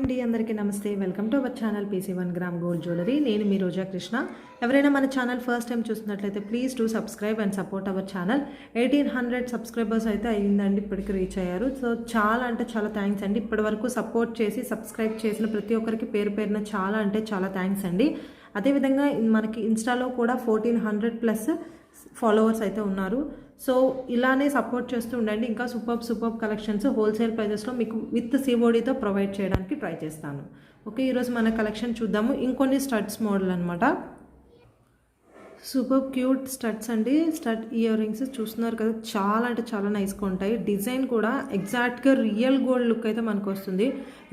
అండి, అందరికీ నమస్తే. Welcome to our channel PC 1 gram gold jewellery. నేను మీ రోజా కృష్ణ. ఎవరైనా మన ఛానల్ ఫస్ట్ టైం చూస్తున్నట్లయితే please to subscribe and support our channel. 1800 subscribers అయితే అయ్యిందండి, ఇప్పటికి రీచ్ అయ్యారు. సో చాలా అంటే చాలా థ్యాంక్స్ అండి. ఇప్పటి వరకు సపోర్ట్ చేసి సబ్స్క్రైబ్ చేసిన ప్రతి ఒక్కరికి పేరు పేరున చాలా అంటే చాలా థ్యాంక్స్ అండి. అదేవిధంగా మనకి ఇన్స్టాలో కూడా 1400+ ఫాలోవర్స్ అయితే ఉన్నారు. సో ఇలానే సపోర్ట్ చేస్తూ ఉండండి. ఇంకా సూపర్ కలెక్షన్స్ హోల్సేల్ ప్రైజెస్లో మీకు విత్ సిఓడితో ప్రొవైడ్ చేయడానికి ట్రై చేస్తాను. ఓకే, ఈరోజు మన కలెక్షన్ చూద్దాము. ఇంకొన్ని స్టడ్స్ మోడల్ అనమాట. సూపర్ క్యూట్ స్టడ్స్ అండి. స్టడ్ ఇయర్ రింగ్స్ చూస్తున్నారు కదా, చాలా అంటే చాలా నైస్గా ఉంటాయి. డిజైన్ కూడా ఎగ్జాక్ట్గా రియల్ గోల్డ్ లుక్ అయితే మనకు వస్తుంది.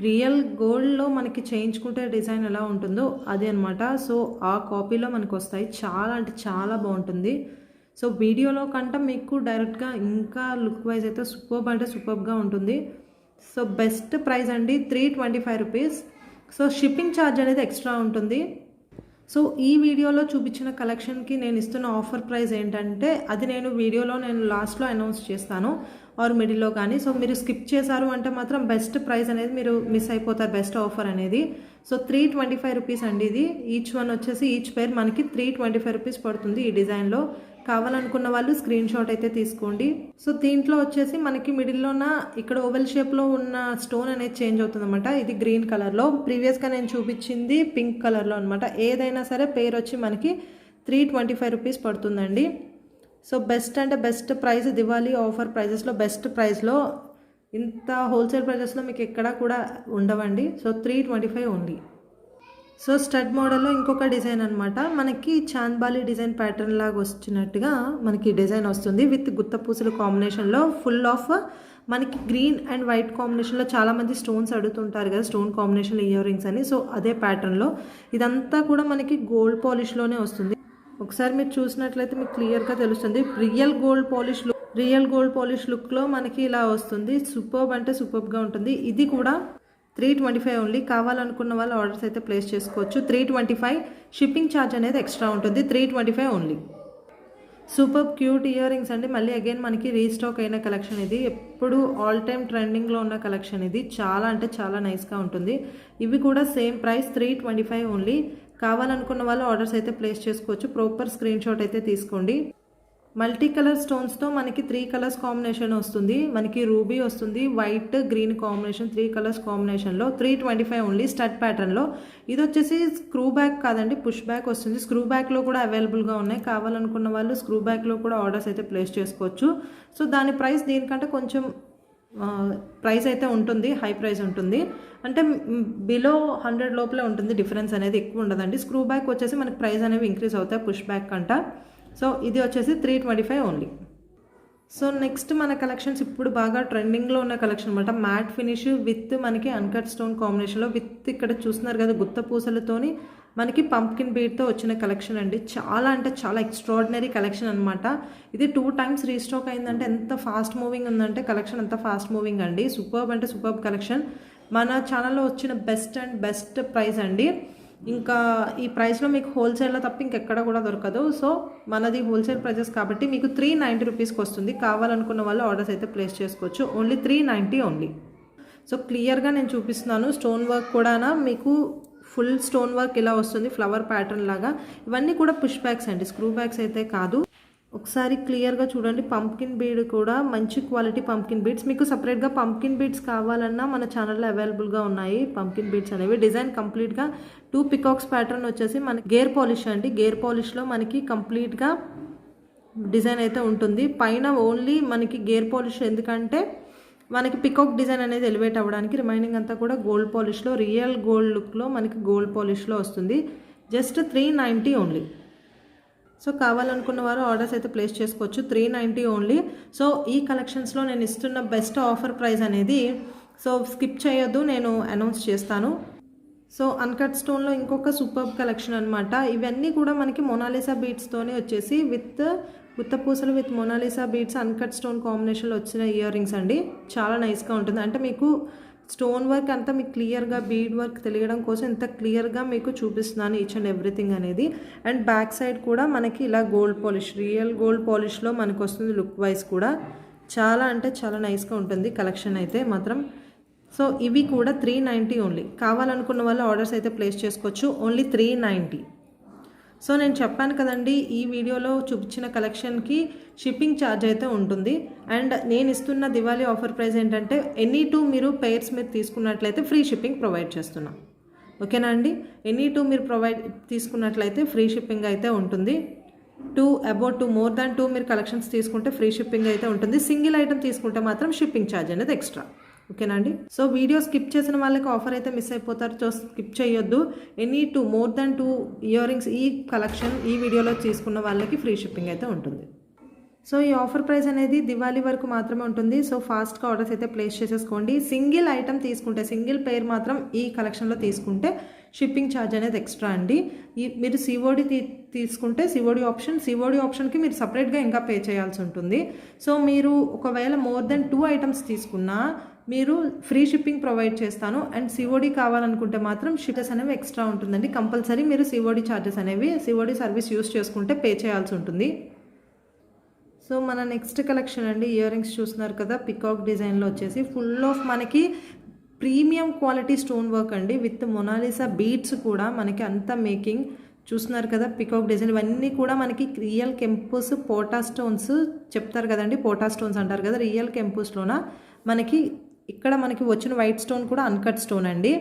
రియల్ గోల్డ్లో మనకి చేయించుకుంటే డిజైన్ ఎలా ఉంటుందో అది అనమాట. సో ఆ కాపీలో మనకు వస్తాయి. చాలా అంటే చాలా బాగుంటుంది. సో వీడియోలో కంటే మీకు డైరెక్ట్గా ఇంకా లుక్ వైజ్ అయితే సూపర్గా ఉంటుంది. సో బెస్ట్ ప్రైస్ అండి, 325 రూపీస్. సో షిప్పింగ్ ఛార్జ్ అనేది ఎక్స్ట్రా ఉంటుంది. సో ఈ వీడియోలో చూపించిన కలెక్షన్కి నేను ఇస్తున్న ఆఫర్ ప్రైస్ ఏంటంటే అది నేను లాస్ట్లో అనౌన్స్ చేస్తాను ఆర్ మిడిల్లో కానీ. సో మీరు స్కిప్ చేశారు అంటే మాత్రం బెస్ట్ ప్రైస్ అనేది మీరు మిస్ అయిపోతారు, బెస్ట్ ఆఫర్ అనేది. సో 325 రూపీస్ అండి. ఇది ఈచ్ వన్ వచ్చేసి ఈచ్ పేర్ మనకి 325 రూపీస్ పడుతుంది. ఈ డిజైన్లో కావాలనుకున్న వాళ్ళు స్క్రీన్ షాట్ అయితే తీసుకోండి. సో దీంట్లో వచ్చేసి మనకి మిడిల్లోన ఇక్కడ ఓవెల్ షేప్లో ఉన్న స్టోన్ అనేది చేంజ్ అవుతుంది అనమాట. ఇది గ్రీన్ కలర్లో, ప్రీవియస్గా నేను చూపించింది పింక్ కలర్లో అనమాట. ఏదైనా సరే పేరు వచ్చి మనకి 325 రూపీస్ పడుతుందండి. సో బెస్ట్ అంటే బెస్ట్ ప్రైస్, దివాళీ ఆఫర్ ప్రైజెస్లో బెస్ట్ ప్రైస్లో. ఇంత హోల్సేల్ ప్రైజెస్లో మీకు ఎక్కడా కూడా ఉండవండి. So 325 only. సో స్టడ్ మోడల్లో ఇంకొక డిజైన్ అనమాట. మనకి చాంద్బాలి డిజైన్ ప్యాటర్న్ లాగా వచ్చినట్టుగా మనకి డిజైన్ వస్తుంది విత్ గుత్తపూసలు కాంబినేషన్లో. ఫుల్ ఆఫ్ మనకి గ్రీన్ అండ్ వైట్ కాంబినేషన్లో చాలామంది స్టోన్స్ అడుగుతుంటారు కదా, స్టోన్ కాంబినేషన్లో ఇయర్ రింగ్స్ అని. సో అదే ప్యాటర్న్లో ఇదంతా కూడా మనకి గోల్డ్ పాలిష్లోనే వస్తుంది. ఒకసారి మీరు చూసినట్లయితే మీకు క్లియర్గా తెలుస్తుంది. రియల్ గోల్డ్ పాలిష్ లుక్లో మనకి ఇలా వస్తుంది. సూపర్బ్ అంటే సూపర్గా ఉంటుంది. ఇది కూడా 325 ఓన్లీ. కావాలనుకున్న వాళ్ళు ఆర్డర్స్ అయితే ప్లేస్ చేసుకోవచ్చు. 325. షిప్పింగ్ ఛార్జ్ అనేది ఎక్స్ట్రా ఉంటుంది. 325 only. Super cute ear rings అండి. మళ్ళీ అగైన్ మనకి రీస్టాక్ అయిన కలెక్షన్ ఇది. ఎప్పుడు ఆల్ టైమ్ ట్రెండింగ్లో ఉన్న కలెక్షన్ ఇది. చాలా అంటే చాలా నైస్గా ఉంటుంది. ఇవి కూడా సేమ్ ప్రైస్ 325 ఓన్లీ. కావాలనుకున్న వాళ్ళు ఆర్డర్స్ అయితే ప్లేస్ చేసుకోవచ్చు. ప్రాపర్ స్క్రీన్ షాట్ అయితే తీసుకోండి. మల్టీ కలర్ స్టోన్స్తో మనకి 3 కలర్స్ కాంబినేషన్ వస్తుంది. మనకి రూబీ వస్తుంది, వైట్ గ్రీన్ కాంబినేషన్, 3 కలర్స్ కాంబినేషన్లో 325 ఓన్లీ. స్టడ్ ప్యాటర్న్లో ఇది వచ్చేసి స్క్రూ బ్యాక్ కాదండి, పుష్ బ్యాక్ వస్తుంది. స్క్రూ బ్యాక్లో కూడా అవైలబుల్గా ఉన్నాయి. కావాలనుకున్న వాళ్ళు స్క్రూ బ్యాక్లో కూడా ఆర్డర్స్ అయితే ప్లేస్ చేసుకోవచ్చు. సో దాని ప్రైస్ దీనికంటే కొంచెం ప్రైస్ అయితే ఉంటుంది, హై ప్రైస్ ఉంటుంది. అంటే బిలో 100 లోపలే ఉంటుంది. డిఫరెన్స్ అనేది ఎక్కువ ఉండదండి. స్క్రూ బ్యాక్ వచ్చేసి మనకి ప్రైస్ అనేవి ఇంక్రీజ్ అవుతాయి పుష్ బ్యాక్ కంట. సో ఇది వచ్చేసి 325 ఓన్లీ. సో నెక్స్ట్ మన కలెక్షన్స్ ఇప్పుడు బాగా ట్రెండింగ్లో ఉన్న కలెక్షన్ అనమాట. మ్యాట్ ఫినిష్ విత్ మనకి అన్కట్ స్టోన్ కాంబినేషన్లో విత్ ఇక్కడ చూస్తున్నారు కదా గుత్త పూసలతోని మనకి పంప్కిన్ బీడ్తో వచ్చిన కలెక్షన్ అండి. చాలా అంటే చాలా ఎక్స్ట్రాడినరీ కలెక్షన్ అనమాట. ఇది 2 టైమ్స్ రీస్టాక్ అయిందంటే ఎంత ఫాస్ట్ మూవింగ్ ఉందంటే కలెక్షన్ అంత ఫాస్ట్ మూవింగ్ అండి. సూపర్బ్ అంటే సూపర్బ్ కలెక్షన్. మన ఛానల్లో వచ్చిన బెస్ట్ ప్రైస్ అండి. ఇంకా ఈ ప్రైస్లో మీకు హోల్సేల్లో తప్ప ఇంకెక్కడ కూడా దొరకదు. సో మనది హోల్సేల్ ప్రైజెస్ కాబట్టి మీకు 390 రూపీస్కి వస్తుంది. కావాలనుకున్న వాళ్ళు ఆర్డర్స్ అయితే ప్లేస్ చేసుకోవచ్చు. Only 390 only. సో క్లియర్గా నేను చూపిస్తున్నాను. స్టోన్ వర్క్ కూడా మీకు ఫుల్ స్టోన్ వర్క్ ఇలా వస్తుంది, ఫ్లవర్ ప్యాటర్న్ లాగా. ఇవన్నీ కూడా పుష్ బ్యాక్స్ అండి, స్క్రూ బ్యాక్స్ అయితే కాదు. ఒకసారి క్లియర్గా చూడండి. పంప్కిన్ బీడ్ కూడా మంచి క్వాలిటీ పంప్కిన్ బీడ్స్. మీకు సపరేట్గా పంప్కిన్ బీడ్స్ కావాలన్నా మన ఛానల్లో అవైలబుల్గా ఉన్నాయి. పంప్కిన్ బీడ్స్ అనేవి డిజైన్ కంప్లీట్గా 2 పికాక్స్ ప్యాటర్న్ వచ్చేసి మనకి గేర్ పాలిష్ అండి. గేర్ పాలిష్లో మనకి కంప్లీట్గా డిజైన్ అయితే ఉంటుంది. పైన ఓన్లీ మనకి గేర్ పాలిష్, ఎందుకంటే మనకి పికాక్ డిజైన్ అనేది ఎలివేట్ అవ్వడానికి. రిమైనింగ్ అంతా కూడా గోల్డ్ పాలిష్లో, రియల్ గోల్డ్ లుక్లో మనకి గోల్డ్ పాలిష్లో వస్తుంది. Just 390 only. సో కావాలనుకున్న వారు ఆర్డర్స్ అయితే ప్లేస్ చేసుకోవచ్చు. 390 ఓన్లీ. సో ఈ కలెక్షన్స్లో నేను ఇస్తున్న బెస్ట్ ఆఫర్ ప్రైస్ అనేది సో స్కిప్ చేయొద్దు, నేను అనౌన్స్ చేస్తాను. సో అన్కట్ స్టోన్లో ఇంకొక సూపర్ కలెక్షన్ అనమాట. ఇవన్నీ కూడా మనకి మొనాలిసా బీడ్స్తోనే వచ్చేసి విత్ గుత్తపూసలు with Mona Lisa beads uncut stone కాంబినేషన్లో వచ్చిన ఇయర్ రింగ్స్ అండి. చాలా నైస్గా ఉంటుంది. అంటే మీకు స్టోన్ వర్క్ అంతా మీకు క్లియర్గా బీడ్ వర్క్ తెలియడం కోసం ఇంత క్లియర్గా మీకు చూపిస్తున్నాను ఈచ్ అండ్ ఎవ్రీథింగ్ అనేది. అండ్ బ్యాక్ సైడ్ కూడా మనకి ఇలా గోల్డ్ పాలిష్, రియల్ గోల్డ్ పాలిష్లో మనకు వస్తుంది. లుక్ వైజ్ కూడా చాలా అంటే చాలా నైస్గా ఉంటుంది కలెక్షన్ అయితే మాత్రం. సో ఇవి కూడా 390 ఓన్లీ. కావాలనుకున్న వాళ్ళు ఆర్డర్స్ అయితే ప్లేస్ చేసుకోవచ్చు. ఓన్లీ 390. సో నేను చెప్పాను కదండి, ఈ వీడియోలో చూపించిన కలెక్షన్కి షిప్పింగ్ ఛార్జ్ అయితే ఉంటుంది. అండ్ నేను ఇస్తున్న దివాళీ ఆఫర్ ప్రైస్ ఏంటంటే ఎనీ 2 మీరు పెయిర్స్ మీరు తీసుకున్నట్లయితే ఫ్రీ షిప్పింగ్ ప్రొవైడ్ చేస్తున్నాం. ఓకేనా అండి? ఎనీ 2 మీరు తీసుకున్నట్లయితే ఫ్రీ షిప్పింగ్ అయితే ఉంటుంది. 2 మోర్ దాన్ 2 మీరు కలెక్షన్స్ తీసుకుంటే ఫ్రీ షిప్పింగ్ అయితే ఉంటుంది. సింగిల్ ఐటమ్ తీసుకుంటే మాత్రం షిప్పింగ్ ఛార్జ్ అనేది ఎక్స్ట్రా. ఓకేనా అండి? సో వీడియో స్కిప్ చేసిన వాళ్ళకి ఆఫర్ అయితే మిస్ అయిపోతారు. సో స్కిప్ చేయొద్దు. Any 2 more than 2 ear rings ఈ కలెక్షన్ ఈ వీడియోలో తీసుకున్న వాళ్ళకి ఫ్రీ షిప్పింగ్ అయితే ఉంటుంది. సో ఈ ఆఫర్ ప్రైస్ అనేది దివాళీ వరకు మాత్రమే ఉంటుంది. సో ఫాస్ట్గా ఆర్డర్స్ అయితే ప్లేస్ చేసేసుకోండి. సింగిల్ ఐటమ్ తీసుకుంటే, సింగిల్ పేర్ మాత్రం ఈ కలెక్షన్లో తీసుకుంటే షిప్పింగ్ ఛార్జ్ అనేది ఎక్స్ట్రా అండి. మీరు సిఓడి తీసుకుంటే సిఓడి ఆప్షన్కి మీరు సపరేట్గా ఇంకా పే చేయాల్సి ఉంటుంది. సో మీరు ఒకవేళ మోర్ దెన్ 2 ఐటమ్స్ తీసుకున్నా మీరు ఫ్రీ షిప్పింగ్ ప్రొవైడ్ చేస్తాను. అండ్ సిఓడి కావాలనుకుంటే మాత్రం షిప్స్ అనేవి ఎక్స్ట్రా ఉంటుందండి. కంపల్సరీ మీరు సిఓడి ఛార్జెస్ అనేవి సిఓడి సర్వీస్ యూస్ చేసుకుంటే పే చేయాల్సి ఉంటుంది. సో మన నెక్స్ట్ కలెక్షన్ అండి, ఇయర్ రింగ్స్ చూస్తున్నారు కదా, పికాక్ డిజైన్లో వచ్చేసి ఫుల్ ఆఫ్ మనకి ప్రీమియం క్వాలిటీ స్టోన్ వర్క్ అండి, విత్ మొనాలిసా బీడ్స్ కూడా మనకి అంతా మేకింగ్ చూస్తున్నారు కదా. పికాక్ డిజైన్ ఇవన్నీ కూడా మనకి రియల్ కెంపుస్ పోటా స్టోన్స్ చెప్తారు కదండి, పోటా స్టోన్స్ అంటారు కదా, రియల్ కెంపుస్లోన మనకి ఇక్కడ మనకి వచ్చిన వైట్ స్టోన్ కూడా అన్కట్ స్టోన్ అండి.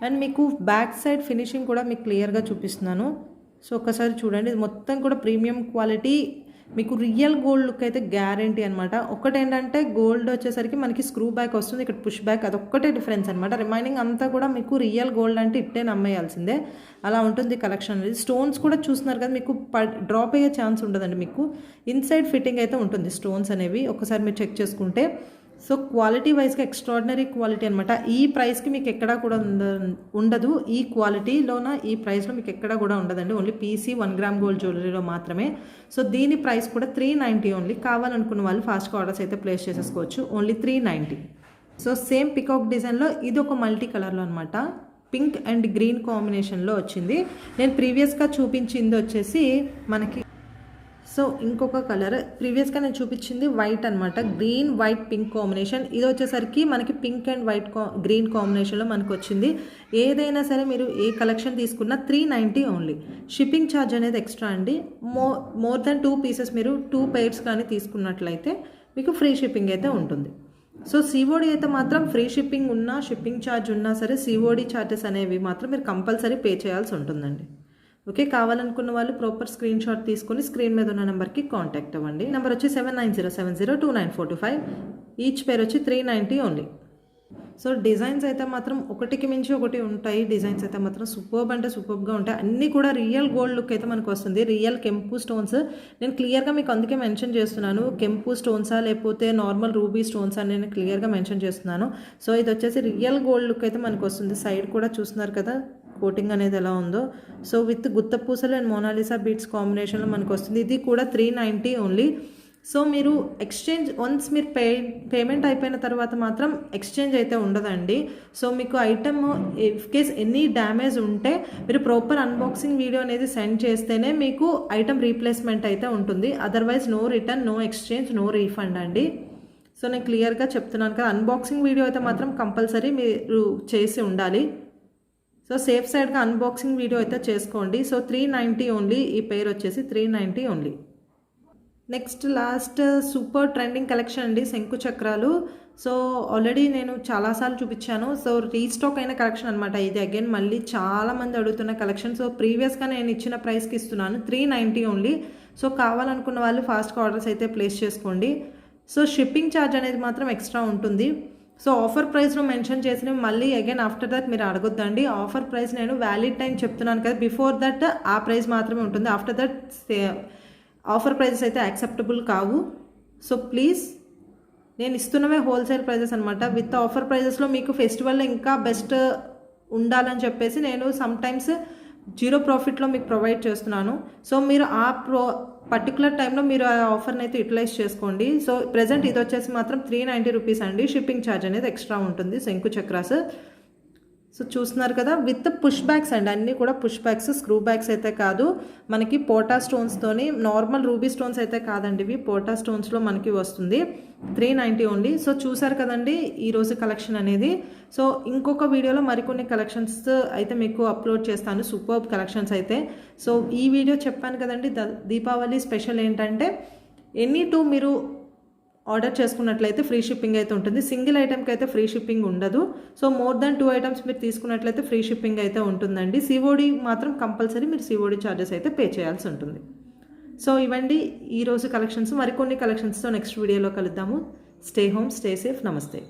అండ్ మీకు బ్యాక్ సైడ్ ఫినిషింగ్ కూడా మీకు క్లియర్గా చూపిస్తున్నాను. సో ఒక్కసారి చూడండి, ఇది మొత్తం కూడా ప్రీమియం క్వాలిటీ, మీకు రియల్ గోల్డ్ లుక్ అయితే గ్యారంటీ అనమాట. ఒకటేంటంటే గోల్డ్ వచ్చేసరికి మనకి స్క్రూ బ్యాక్ వస్తుంది, ఇక్కడ పుష్ బ్యాక్, అదొక్కటే డిఫరెన్స్ అనమాట. రిమైనింగ్ అంతా కూడా మీకు రియల్ గోల్డ్ అంటే ఇట్టే నమ్మేయాల్సిందే, అలా ఉంటుంది కలెక్షన్ అనేది. స్టోన్స్ కూడా చూస్తున్నారు కదా, మీకు డ్రాప్ అయ్యే ఛాన్స్ ఉండదండి. మీకు ఇన్సైడ్ ఫిట్టింగ్ అయితే ఉంటుంది స్టోన్స్ అనేవి, ఒకసారి మీరు చెక్ చేసుకుంటే. సో క్వాలిటీ వైజ్గా ఎక్స్ట్రాడినరీ క్వాలిటీ అనమాట. ఈ ప్రైస్కి మీకు ఎక్కడా కూడా ఉండదు, ఈ క్వాలిటీలోన ఈ ప్రైస్లో మీకు ఎక్కడా కూడా ఉండదండి. ఓన్లీ పీసీ 1 గ్రామ్ గోల్డ్ జ్యువెలరీలో మాత్రమే. సో దీని ప్రైస్ కూడా 390 ఓన్లీ. కావాలనుకున్న వాళ్ళు ఫాస్ట్గా ఆర్డర్స్ అయితే ప్లేస్ చేసేసుకోవచ్చు. ఓన్లీ 390. సో సేమ్ పికాక్ డిజైన్లో ఇది ఒక మల్టీ కలర్లో అనమాట, పింక్ అండ్ గ్రీన్ కాంబినేషన్లో వచ్చింది. నేను ప్రీవియస్గా చూపించింది వచ్చేసి మనకి, సో ఇంకొక కలర్ ప్రీవియస్గా నేను చూపించింది వైట్ అనమాట, గ్రీన్ వైట్ పింక్ కాంబినేషన్. ఇది వచ్చేసరికి మనకి పింక్ అండ్ వైట్ గ్రీన్ కాంబినేషన్లో మనకు వచ్చింది. ఏదైనా సరే మీరు ఏ కలెక్షన్ తీసుకున్నా 390 ఓన్లీ. షిప్పింగ్ ఛార్జ్ అనేది ఎక్స్ట్రా అండి. మోర్ దెన్ 2 పీసెస్ మీరు 2 పెయిర్స్ కానీ తీసుకున్నట్లయితే మీకు ఫ్రీ షిప్పింగ్ అయితే ఉంటుంది. సో సిఓడి అయితే మాత్రం ఫ్రీ షిప్పింగ్ ఉన్నా షిప్పింగ్ ఛార్జ్ ఉన్నా సరే సిఓడి ఛార్జెస్ అనేవి మాత్రం మీరు కంపల్సరీ పే చేయాల్సి ఉంటుందండి. ఓకే, కావాలనుకున్న వాళ్ళు ప్రాపర్ స్క్రీన్ షాట్ తీసుకొని స్క్రీన్ మీద ఉన్న నెంబర్కి కాంటాక్ట్ అవ్వండి. నెంబర్ వచ్చి 7907029425. ఈచ్ పేర్ వచ్చి 390 ఓన్లీ. సో డిజైన్స్ అయితే మాత్రం ఒకటికి మించి ఒకటి ఉంటాయి. డిజైన్స్ అయితే మాత్రం సూపర్బ్ అంటే సూపర్బ్గా ఉంటాయి. అన్నీ కూడా రియల్ గోల్డ్ లుక్ అయితే మనకు వస్తుంది. రియల్ కెంపు స్టోన్స్ నేను క్లియర్గా మీకు అందుకే మెన్షన్ చేస్తున్నాను. కెంపు స్టోన్సా లేకపోతే నార్మల్ రూబీ స్టోన్స్ అని నేను క్లియర్గా మెన్షన్ చేస్తున్నాను. సో ఇది వచ్చేసి రియల్ గోల్డ్ లుక్ అయితే మనకు వస్తుంది. సైడ్ కూడా చూస్తున్నారు కదా కోటింగ్ అనేది ఎలా ఉందో. సో విత్ గుత్తపూసలు అండ్ మోనాలిసా బీట్స్ కాంబినేషన్లో మనకు వస్తుంది. ఇది కూడా 390 ఓన్లీ. సో మీరు ఎక్స్చేంజ్ వన్స్ మీరు పేమెంట్ అయిపోయిన తర్వాత మాత్రం ఎక్స్చేంజ్ అయితే ఉండదండి. సో మీకు item if case any damage ఉంటే మీరు ప్రాపర్ అన్బాక్సింగ్ వీడియో అనేది సెండ్ చేస్తేనే మీకు ఐటమ్ రీప్లేస్మెంట్ అయితే ఉంటుంది. Otherwise no return, no exchange, no refund అండి. సో నేను క్లియర్గా చెప్తున్నాను కదా, అన్బాక్సింగ్ వీడియో అయితే మాత్రం కంపల్సరీ మీరు చేసి ఉండాలి. సో సేఫ్ సైడ్గా అన్బాక్సింగ్ వీడియో అయితే చేసుకోండి. So 390 only. ఈ పేరు వచ్చేసి 390 only. Next last super trending collection అండి, శంకు చక్రాలు. సో ఆల్రెడీ నేను చాలాసార్లు చూపించాను. సో రీస్టాక్ అయిన కలెక్షన్ అనమాట ఇది. అగైన్ మళ్ళీ చాలామంది అడుగుతున్న కలెక్షన్. సో ప్రీవియస్గా నేను ఇచ్చిన ప్రైస్కి ఇస్తున్నాను 390 ఓన్లీ. సో కావాలనుకున్న వాళ్ళు ఫాస్ట్గా ఆర్డర్స్ అయితే ప్లేస్ చేసుకోండి. సో షిప్పింగ్ ఛార్జ్ అనేది మాత్రం ఎక్స్ట్రా ఉంటుంది. సో ఆఫర్ ప్రైస్లో మెన్షన్ చేసిన మళ్ళీ అగైన్ ఆఫ్టర్ దట్ మీరు అడగొద్దండి. ఆఫర్ ప్రైస్ నేను వ్యాలిడ్ టైం చెప్తున్నాను కదా, బిఫోర్ దట్ ఆ ప్రైస్ మాత్రమే ఉంటుంది. ఆఫ్టర్ దట్ ఆఫర్ ప్రైజెస్ అయితే యాక్సెప్టబుల్ కావు. సో ప్లీజ్, నేను ఇస్తున్నవే హోల్సేల్ ప్రైజెస్ అనమాట. విత్ ఆఫర్ ప్రైజెస్లో మీకు ఫెస్టివల్లో ఇంకా బెస్ట్ ఉండాలని చెప్పేసి నేను సమ్టైమ్స్ 0 ప్రాఫిట్లో మీకు ప్రొవైడ్ చేస్తున్నాను. సో మీరు ఆ పర్టికులర్ టైంలో మీరు ఆ ఆఫర్ని అయితే యూటిలైజ్ చేసుకోండి. సో ప్రెజెంట్ ఇది వచ్చేసి మాత్రం 390 రూపీస్ అండి. షిప్పింగ్ ఛార్జ్ అనేది ఎక్స్ట్రా ఉంటుంది శంకు చక్రాస్. సో చూస్తున్నారు కదా, విత్ పుష్ బ్యాగ్స్ అండి, అన్నీ కూడా పుష్ బ్యాగ్స్, స్క్రూ బ్యాగ్స్ అయితే కాదు, మనకి పోటా స్టోన్స్తోని, నార్మల్ రూబీ స్టోన్స్ అయితే కాదండి, ఇవి పోటా స్టోన్స్లో మనకి వస్తుంది. 390 ఓన్లీ. సో చూసారు కదండి ఈరోజు కలెక్షన్ అనేది. సో ఇంకొక వీడియోలో మరికొన్ని కలెక్షన్స్ అయితే మీకు అప్లోడ్ చేస్తాను, సూపర్బ్ కలెక్షన్స్ అయితే. సో ఈ వీడియో చెప్పాను కదండి, దీపావళి స్పెషల్ ఏంటంటే ఎనీ టూ మీరు ఆర్డర్ చేసుకున్నట్లయితే ఫ్రీ షిప్పింగ్ అయితే ఉంటుంది. సింగిల్ ఐటెంకి అయితే ఫ్రీ షిప్పింగ్ ఉండదు. సో మోర్ దాన్ 2 ఐటమ్స్ మీరు తీసుకున్నట్లయితే ఫ్రీ షిప్పింగ్ అయితే ఉంటుందండి. సిఓడి మాత్రం కంపల్సరీ మీరు సిఓడి ఛార్జెస్ అయితే పే చేయాల్సి ఉంటుంది. సో ఇవండి ఈరోజు కలెక్షన్స్. మరికొన్ని కలెక్షన్స్తో నెక్స్ట్ వీడియోలో కలుద్దాము. Stay home, stay safe. నమస్తే.